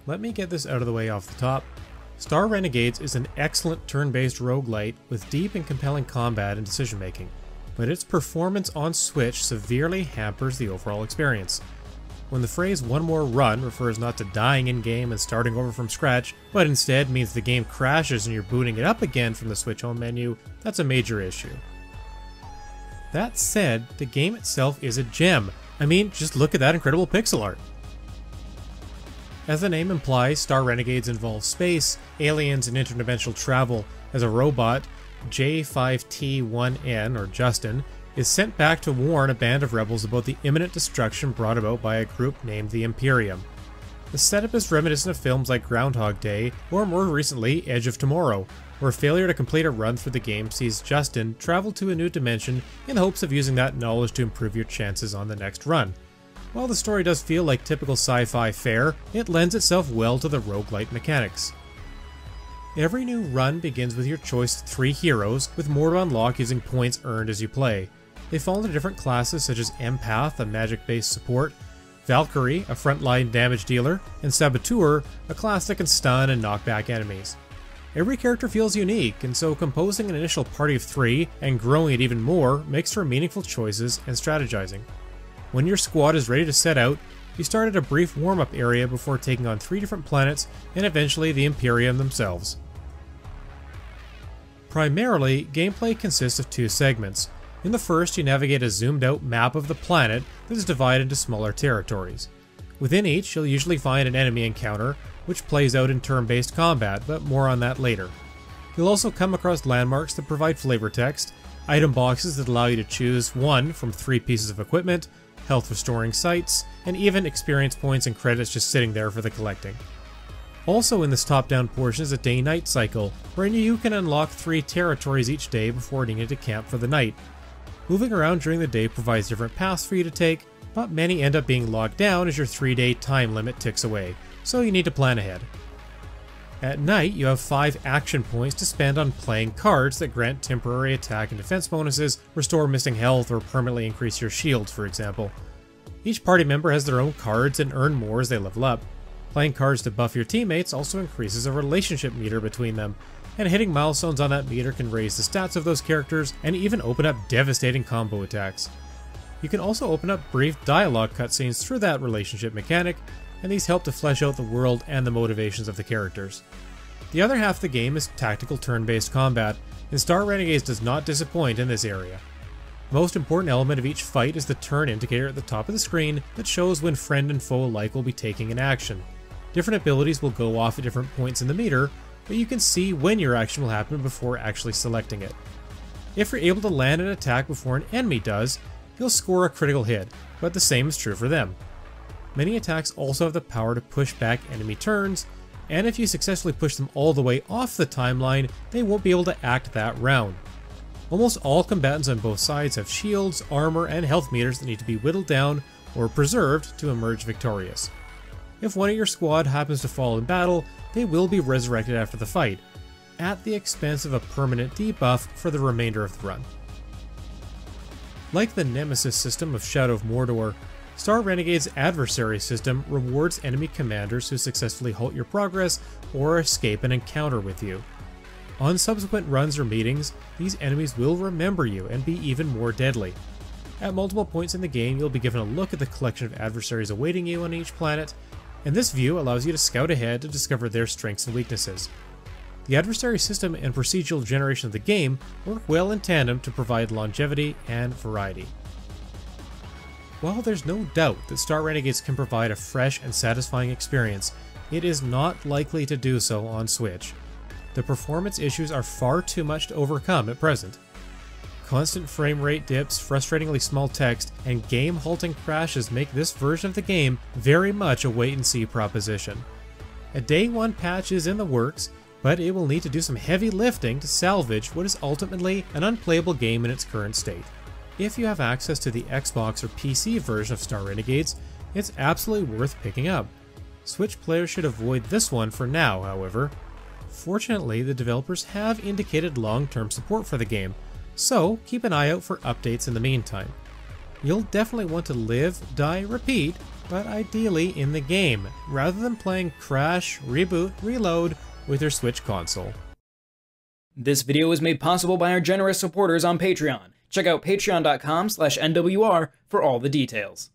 Let me get this out of the way off the top. Star Renegades is an excellent turn-based roguelite with deep and compelling combat and decision making, but its performance on Switch severely hampers the overall experience. When the phrase "one more run" refers not to dying in-game and starting over from scratch, but instead means the game crashes and you're booting it up again from the Switch home menu, that's a major issue. That said, the game itself is a gem. I mean, just look at that incredible pixel art. As the name implies, Star Renegades involves space, aliens, and interdimensional travel as a robot, J5T1N, or Justin, is sent back to warn a band of rebels about the imminent destruction brought about by a group named the Imperium. The setup is reminiscent of films like Groundhog Day, or more recently, Edge of Tomorrow, where failure to complete a run through the game sees Justin travel to a new dimension in the hopes of using that knowledge to improve your chances on the next run. While the story does feel like typical sci-fi fare, it lends itself well to the roguelite mechanics. Every new run begins with your choice of 3 heroes, with more to unlock using points earned as you play. They fall into different classes such as Empath, a magic-based support, Valkyrie, a frontline damage dealer, and Saboteur, a class that can stun and knock back enemies. Every character feels unique, and so composing an initial party of 3 and growing it even more makes for meaningful choices and strategizing. When your squad is ready to set out, you start at a brief warm-up area before taking on 3 different planets and eventually the Imperium themselves. Primarily, gameplay consists of 2 segments. In the first, you navigate a zoomed-out map of the planet that is divided into smaller territories. Within each, you'll usually find an enemy encounter, which plays out in turn-based combat, but more on that later. You'll also come across landmarks that provide flavor text, item boxes that allow you to choose 1 from 3 pieces of equipment, health restoring sites, and even experience points and credits just sitting there for the collecting. Also in this top-down portion is a day-night cycle, wherein you can unlock 3 territories each day before needing to camp for the night. Moving around during the day provides different paths for you to take, but many end up being locked down as your 3-day time limit ticks away, so you need to plan ahead. At night, you have 5 action points to spend on playing cards that grant temporary attack and defense bonuses, restore missing health, or permanently increase your shields, for example. Each party member has their own cards and earn more as they level up. Playing cards to buff your teammates also increases a relationship meter between them, and hitting milestones on that meter can raise the stats of those characters and even open up devastating combo attacks. You can also open up brief dialogue cutscenes through that relationship mechanic, and these help to flesh out the world and the motivations of the characters. The other half of the game is tactical turn-based combat, and Star Renegades does not disappoint in this area. The most important element of each fight is the turn indicator at the top of the screen that shows when friend and foe alike will be taking an action. Different abilities will go off at different points in the meter, but you can see when your action will happen before actually selecting it. If you're able to land an attack before an enemy does, you'll score a critical hit, but the same is true for them. Many attacks also have the power to push back enemy turns, and if you successfully push them all the way off the timeline, they won't be able to act that round. Almost all combatants on both sides have shields, armor, and health meters that need to be whittled down or preserved to emerge victorious. If one of your squad happens to fall in battle, they will be resurrected after the fight, at the expense of a permanent debuff for the remainder of the run. Like the Nemesis system of Shadow of Mordor, Star Renegade's adversary system rewards enemy commanders who successfully halt your progress or escape an encounter with you. On subsequent runs or meetings, these enemies will remember you and be even more deadly. At multiple points in the game, you'll be given a look at the collection of adversaries awaiting you on each planet, and this view allows you to scout ahead to discover their strengths and weaknesses. The adversary system and procedural generation of the game work well in tandem to provide longevity and variety. While there's no doubt that Star Renegades can provide a fresh and satisfying experience, it is not likely to do so on Switch. The performance issues are far too much to overcome at present. Constant frame rate dips, frustratingly small text, and game-halting crashes make this version of the game very much a wait-and-see proposition. A Day 1 patch is in the works, but it will need to do some heavy lifting to salvage what is ultimately an unplayable game in its current state. If you have access to the Xbox or PC version of Star Renegades, it's absolutely worth picking up. Switch players should avoid this one for now, however. Fortunately, the developers have indicated long-term support for the game, so keep an eye out for updates in the meantime. You'll definitely want to live, die, repeat but ideally in the game, rather than playing Crash, Reboot, Reload with your Switch console. This video was made possible by our generous supporters on Patreon. Check out patreon.com/NWR for all the details.